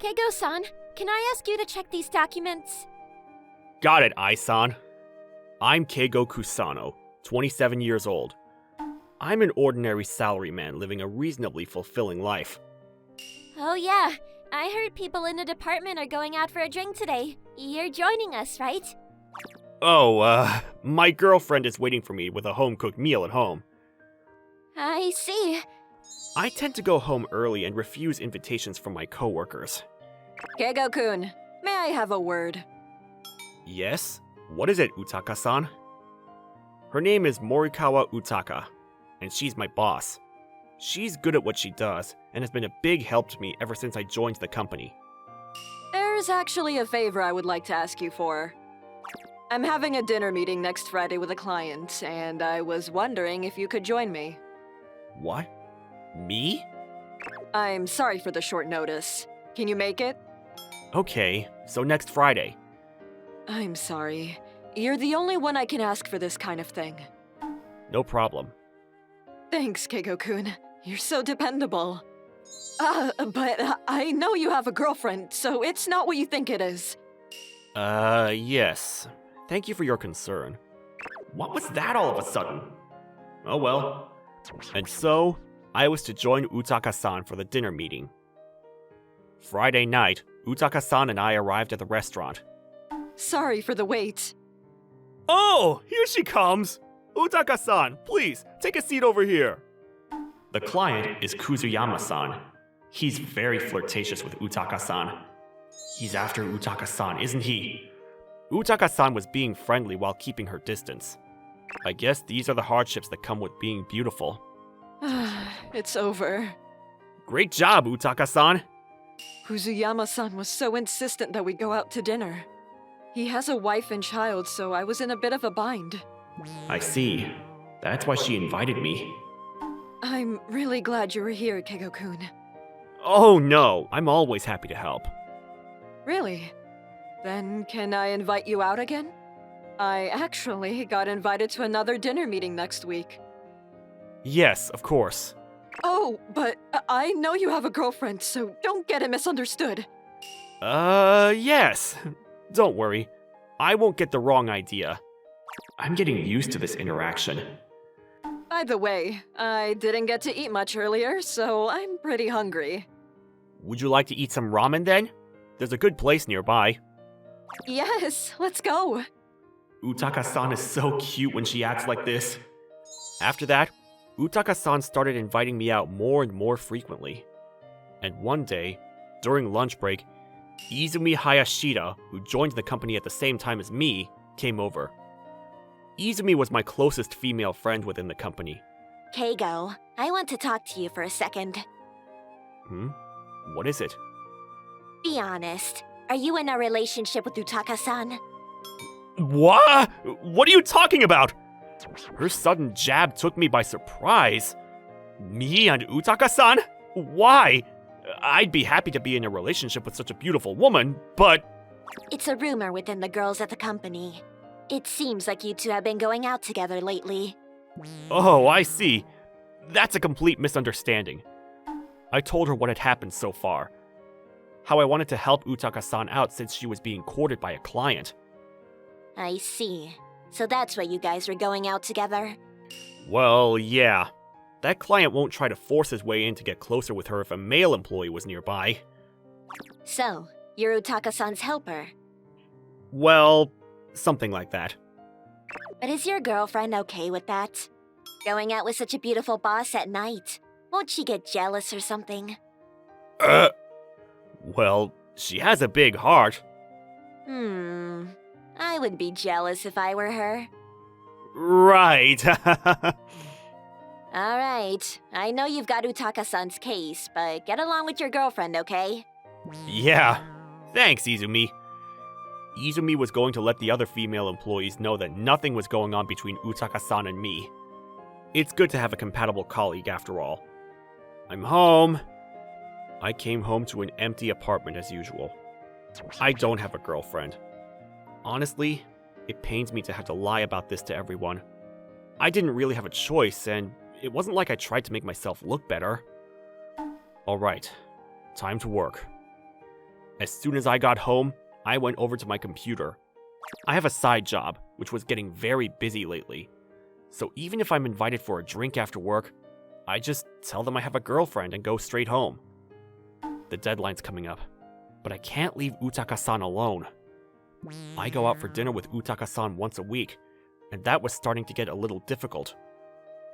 Keigo-san, can I ask you to check these documents? Got it, Ai-san. I'm Keigo Kusano, 27 years old. I'm an ordinary salaryman living a reasonably fulfilling life. Oh yeah, I heard people in the department are going out for a drink today. You're joining us, right? Oh, my girlfriend is waiting for me with a home-cooked meal at home. I see. I tend to go home early and refuse invitations from my coworkers. Keigo-kun, may I have a word? Yes? What is it, Utaka-san? Her name is Morikawa Utaka, and she's my boss. She's good at what she does, and has been a big help to me ever since I joined the company. There's actually a favor I would like to ask you for. I'm having a dinner meeting next Friday with a client, and I was wondering if you could join me. What? Me? I'm sorry for the short notice. Can you make it? Okay, so next Friday. I'm sorry. You're the only one I can ask for this kind of thing. No problem. Thanks, Keigo-kun. You're so dependable. But I know you have a girlfriend, so it's not what you think it is. Yes. Thank you for your concern. What was that all of a sudden? Oh well. And so, I was to join Utaka-san for the dinner meeting. Friday night, Utaka-san and I arrived at the restaurant. Sorry for the wait. Oh, here she comes! Utaka-san, please, take a seat over here. The client is Kuzuyama-san. He's very flirtatious with Utaka-san. He's after Utaka-san, isn't he? Utaka-san was being friendly while keeping her distance. I guess these are the hardships that come with being beautiful. It's over. Great job, Utaka-san! Kuzuyama-san was so insistent that we go out to dinner. He has a wife and child, so I was in a bit of a bind. I see. That's why she invited me. I'm really glad you were here, Keigo-kun. Oh no, I'm always happy to help. Really? Then can I invite you out again? I actually got invited to another dinner meeting next week. Yes, of course. Oh, but I know you have a girlfriend, so don't get it misunderstood. Yes. Don't worry. I won't get the wrong idea. I'm getting used to this interaction. By the way, I didn't get to eat much earlier, so I'm pretty hungry. Would you like to eat some ramen then? There's a good place nearby. Yes, let's go. Utaka-san is so cute when she acts like this. After that, Utaka-san started inviting me out more and more frequently. And one day, during lunch break, Izumi Hayashida, who joined the company at the same time as me, came over. Izumi was my closest female friend within the company. Keigo, I want to talk to you for a second. What is it? Be honest. Are you in a relationship with Utaka-san? What? What are you talking about? Her sudden jab took me by surprise. Me and Utaka-san? Why? I'd be happy to be in a relationship with such a beautiful woman, but... It's a rumor within the girls at the company. It seems like you two have been going out together lately. Oh, I see. That's a complete misunderstanding. I told her what had happened so far. How I wanted to help Utaka-san out since she was being courted by a client. I see. So that's why you guys were going out together? Well, yeah. That client won't try to force his way in to get closer with her if a male employee was nearby. So, you're Utaka-san's helper? Well, something like that. But is your girlfriend okay with that? Going out with such a beautiful boss at night? Won't she get jealous or something? Well, she has a big heart. I would be jealous if I were her. Right. Alright, I know you've got Utaka-san's case, but get along with your girlfriend, okay? Yeah. Thanks, Izumi. Izumi was going to let the other female employees know that nothing was going on between Utaka-san and me. It's good to have a compatible colleague after all. I'm home. I came home to an empty apartment as usual. I don't have a girlfriend. Honestly, it pains me to have to lie about this to everyone. I didn't really have a choice, and it wasn't like I tried to make myself look better. Alright, time to work. As soon as I got home, I went over to my computer. I have a side job, which was getting very busy lately. So even if I'm invited for a drink after work, I just tell them I have a girlfriend and go straight home. The deadline's coming up, but I can't leave Utaka-san alone. I go out for dinner with Utaka-san once a week, and that was starting to get a little difficult.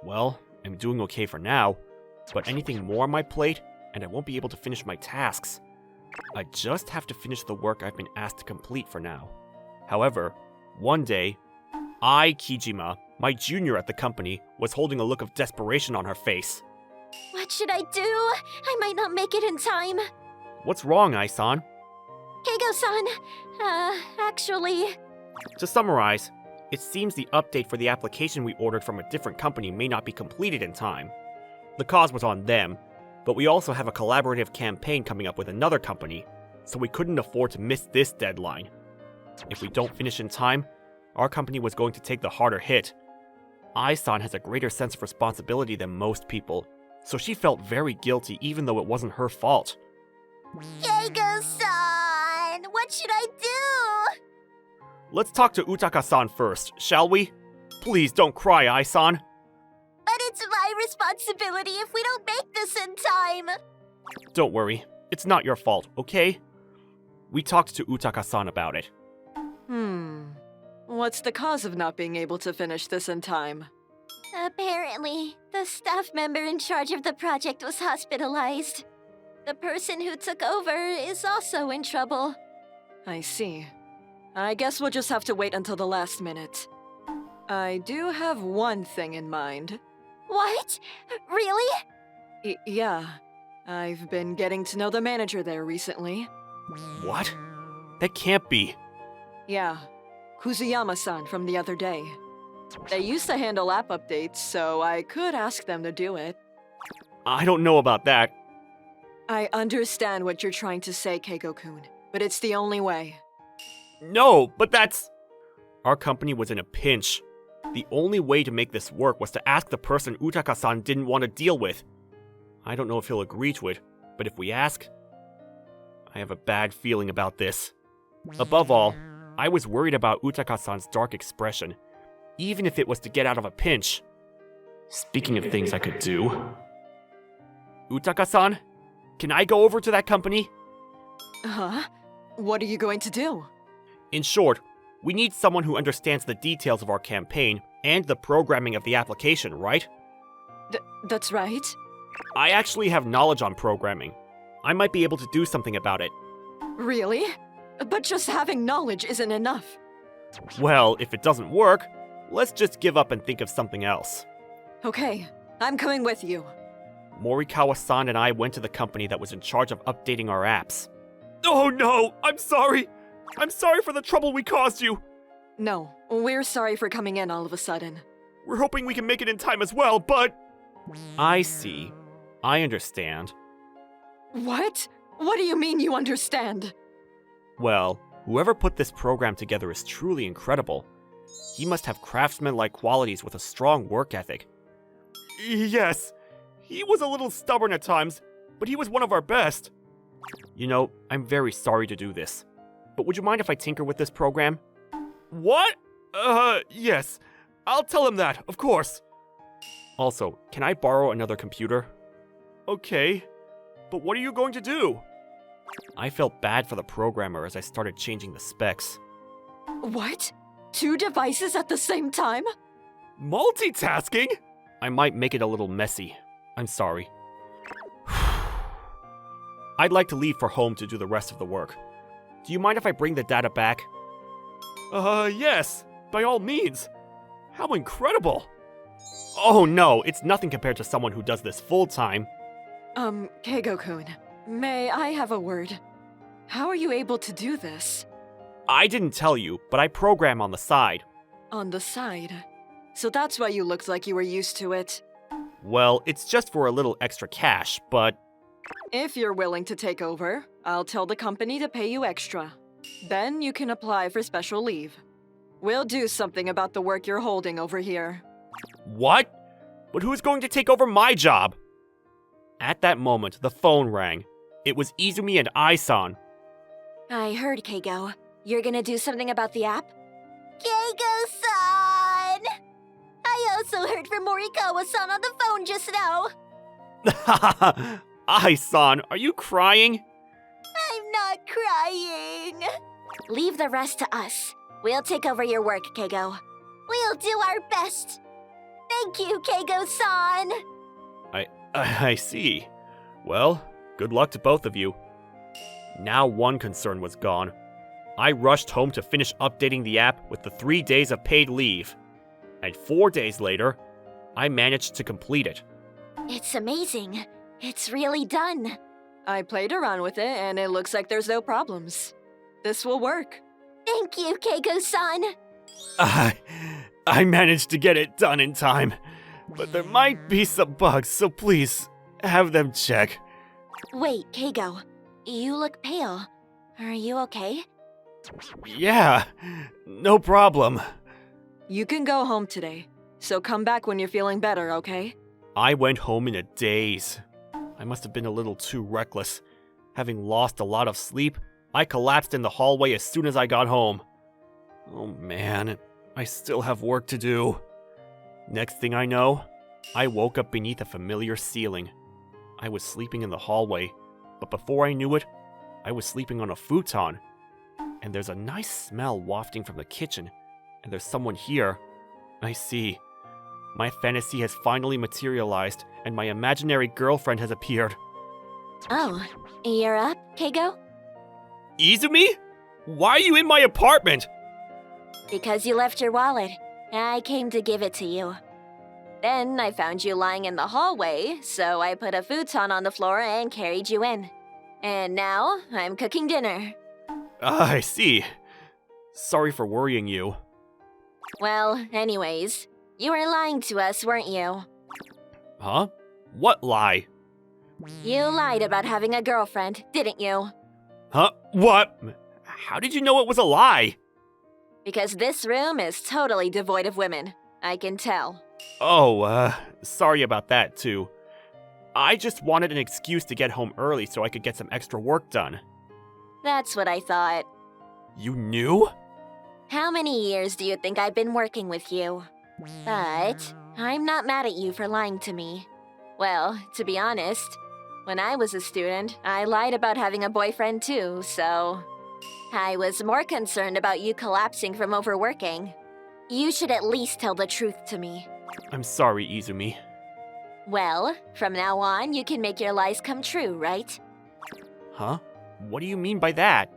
Well, I'm doing okay for now, but anything more on my plate, and I won't be able to finish my tasks. I just have to finish the work I've been asked to complete for now. However, one day, Kijima, my junior at the company, was holding a look of desperation on her face. What should I do? I might not make it in time. What's wrong, Ai-san? Keigo-san, actually... To summarize, it seems the update for the application we ordered from a different company may not be completed in time. The cause was on them, but we also have a collaborative campaign coming up with another company, so we couldn't afford to miss this deadline. If we don't finish in time, our company was going to take the harder hit. Ai-san has a greater sense of responsibility than most people, so she felt very guilty even though it wasn't her fault. Keigo-san, what should I do? Let's talk to Utaka-san first, shall we? Please don't cry, Ai-san. But it's my responsibility if we don't make this in time. Don't worry, it's not your fault, okay? We talked to Utaka-san about it. What's the cause of not being able to finish this in time? Apparently, the staff member in charge of the project was hospitalized. The person who took over is also in trouble. I see. I guess we'll just have to wait until the last minute. I do have one thing in mind. What? Really? Yeah. I've been getting to know the manager there recently. What? That can't be. Yeah. Kuzuyama-san from the other day. They used to handle app updates, so I could ask them to do it. I don't know about that. I understand what you're trying to say, Keigo-kun, but it's the only way. No, but that's... Our company was in a pinch. The only way to make this work was to ask the person Utaka-san didn't want to deal with. I don't know if he'll agree to it, but if we ask... I have a bad feeling about this. Above all, I was worried about Utaka-san's dark expression, even if it was to get out of a pinch. Speaking of things I could do... Utaka-san, can I go over to that company? Huh? What are you going to do? In short, we need someone who understands the details of our campaign and the programming of the application, right? That's right. I actually have knowledge on programming. I might be able to do something about it. Really? But just having knowledge isn't enough. Well, if it doesn't work, let's just give up and think of something else. Okay, I'm coming with you. Morikawa-san and I went to the company that was in charge of updating our apps. Oh no! I'm sorry! I'm sorry for the trouble we caused you! No, we're sorry for coming in all of a sudden. We're hoping we can make it in time as well, but... I see. I understand. What? What do you mean you understand? Well, whoever put this program together is truly incredible. He must have craftsman-like qualities with a strong work ethic. Yes, he was a little stubborn at times, but he was one of our best. You know, I'm very sorry to do this, but would you mind if I tinker with this program? What? Yes. I'll tell him that, of course. Also, can I borrow another computer? Okay, but what are you going to do? I felt bad for the programmer as I started changing the specs. What? 2 devices at the same time? Multitasking? I might make it a little messy. I'm sorry. I'd like to leave for home to do the rest of the work. Do you mind if I bring the data back? Yes, by all means. How incredible! Oh no, it's nothing compared to someone who does this full-time. Keigo-kun, may I have a word? How are you able to do this? I didn't tell you, but I program on the side. On the side? So that's why you looked like you were used to it. Well, it's just for a little extra cash, but... If you're willing to take over, I'll tell the company to pay you extra. Then you can apply for special leave. We'll do something about the work you're holding over here. What? But who's going to take over my job? At that moment, the phone rang. It was Izumi and Ai-san. I heard, Keigo. You're gonna do something about the app? Keigo-san! I also heard from Morikawa-san on the phone just now. Ai-san, are you crying? I'm not crying. Leave the rest to us. We'll take over your work, Keigo. We'll do our best. Thank you, Keigo-san. I see. Well, good luck to both of you. Now one concern was gone. I rushed home to finish updating the app with the 3 days of paid leave. And 4 days later, I managed to complete it. It's amazing. It's really done. I played around with it, and it looks like there's no problems. This will work. Thank you, Keigo-san. I managed to get it done in time. But there might be some bugs, so please, have them check. Wait, Keigo. You look pale. Are you okay? Yeah, no problem. You can go home today, so come back when you're feeling better, okay? I went home in a daze. I must have been a little too reckless. Having lost a lot of sleep, I collapsed in the hallway as soon as I got home. Oh man, I still have work to do. Next thing I know, I woke up beneath a familiar ceiling. I was sleeping in the hallway, but before I knew it, I was sleeping on a futon. And there's a nice smell wafting from the kitchen, and there's someone here. I see. My fantasy has finally materialized, and my imaginary girlfriend has appeared. Oh, you're up, Keigo? Izumi? Why are you in my apartment? Because you left your wallet. I came to give it to you. Then I found you lying in the hallway, so I put a futon on the floor and carried you in. And now I'm cooking dinner. I see. Sorry for worrying you. Well, anyways, you were lying to us, weren't you? Huh? What lie? You lied about having a girlfriend, didn't you? Huh? What? How did you know it was a lie? Because this room is totally devoid of women. I can tell. Oh, sorry about that, too. I just wanted an excuse to get home early so I could get some extra work done. That's what I thought. You knew? How many years do you think I've been working with you? But I'm not mad at you for lying to me. Well, to be honest, when I was a student, I lied about having a boyfriend too, so I was more concerned about you collapsing from overworking. You should at least tell the truth to me. I'm sorry, Izumi. Well, from now on, you can make your lies come true, right? Huh? What do you mean by that?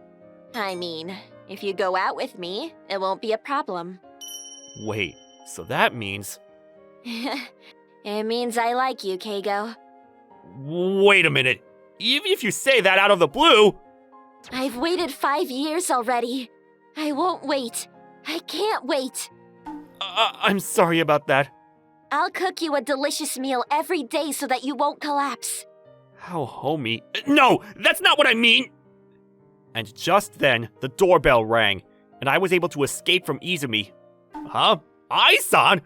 I mean, if you go out with me, it won't be a problem. Wait, so that means... It means I like you, Keigo. Wait a minute. Even if you say that out of the blue... I've waited 5 years already. I won't wait. I can't wait. I'm sorry about that. I'll cook you a delicious meal every day so that you won't collapse. How homey... No, that's not what I mean! And just then, the doorbell rang, and I was able to escape from Izumi. Huh? Ai-san?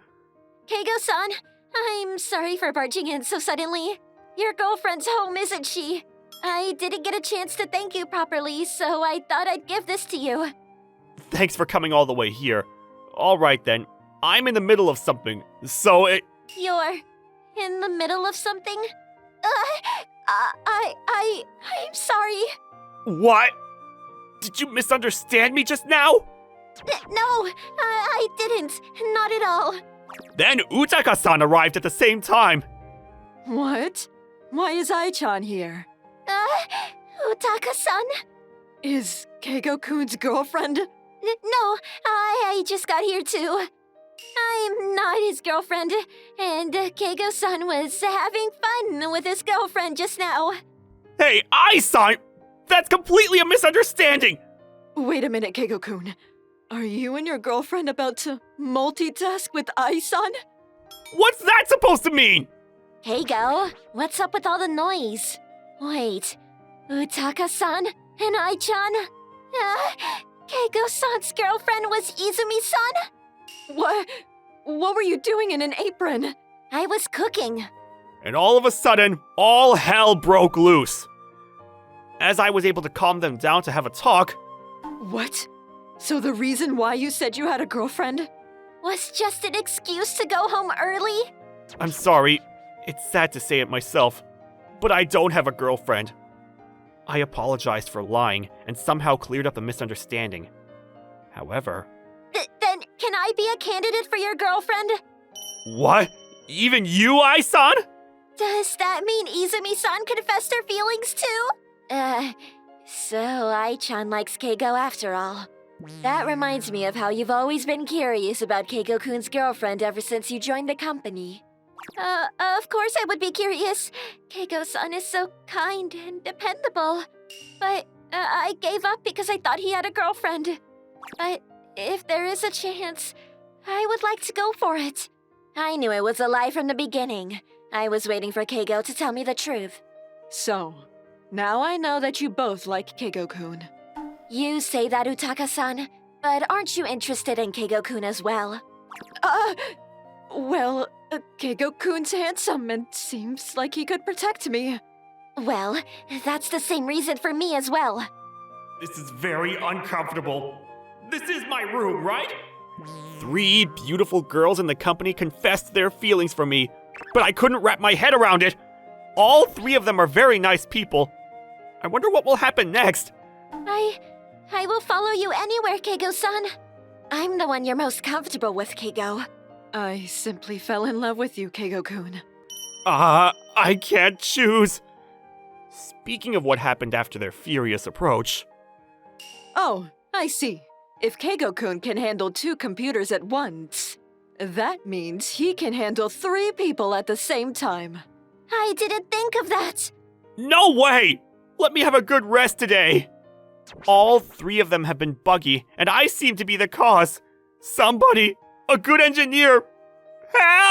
Keigo-san, I'm sorry for barging in so suddenly. Your girlfriend's home, isn't she? I didn't get a chance to thank you properly, so I thought I'd give this to you. Thanks for coming all the way here. Alright then, I'm in the middle of something, so it... You're in the middle of something? I'm sorry. What? Did you misunderstand me just now? No, I didn't. Not at all. Then Utaka-san arrived at the same time. What? Why is Ai-chan here? Utaka-san? Is Keigo-kun's girlfriend? No, I just got here too. I'm not his girlfriend, and Keigo-san was having fun with his girlfriend just now. Hey, Ai-san! That's completely a misunderstanding! Wait a minute, Keigo-kun. Are you and your girlfriend about to multitask with Ai-san? What's that supposed to mean? Keigo, what's up with all the noise? Wait, Utaka-san and Ai-chan? Keigo-san's girlfriend was Izumi-san? What were you doing in an apron? I was cooking. And all of a sudden, all hell broke loose. as I was able to calm them down to have a talk. What? So the reason why you said you had a girlfriend? Was just an excuse to go home early? I'm sorry, it's sad to say it myself, but I don't have a girlfriend. I apologized for lying and somehow cleared up the misunderstanding. However... Then can I be a candidate for your girlfriend? What? Even you, Ai-san? Does that mean Izumi-san confessed her feelings too? So Ai-chan likes Keigo after all. That reminds me of how you've always been curious about Keigo-kun's girlfriend ever since you joined the company. Of course I would be curious. Keigo-san is so kind and dependable. But I gave up because I thought he had a girlfriend. But if there is a chance, I would like to go for it. I knew it was a lie from the beginning. I was waiting for Keigo to tell me the truth. So, now I know that you both like Keigo-kun. You say that, Utaka-san, but aren't you interested in Keigo-kun as well? Well, Keigo-kun's handsome and seems like he could protect me. Well, that's the same reason for me as well. This is very uncomfortable. This is my room, right? 3 beautiful girls in the company confessed their feelings for me, but I couldn't wrap my head around it. All 3 of them are very nice people. I wonder what will happen next. I will follow you anywhere, Keigo-san. I'm the one you're most comfortable with, Keigo. I simply fell in love with you, Keigo-kun. I can't choose. Speaking of what happened after their furious approach... Oh, I see. If Keigo-kun can handle 2 computers at once, that means he can handle 3 people at the same time. I didn't think of that. No way! Let me have a good rest today. All 3 of them have been buggy, and I seem to be the cause. Somebody, a good engineer, help!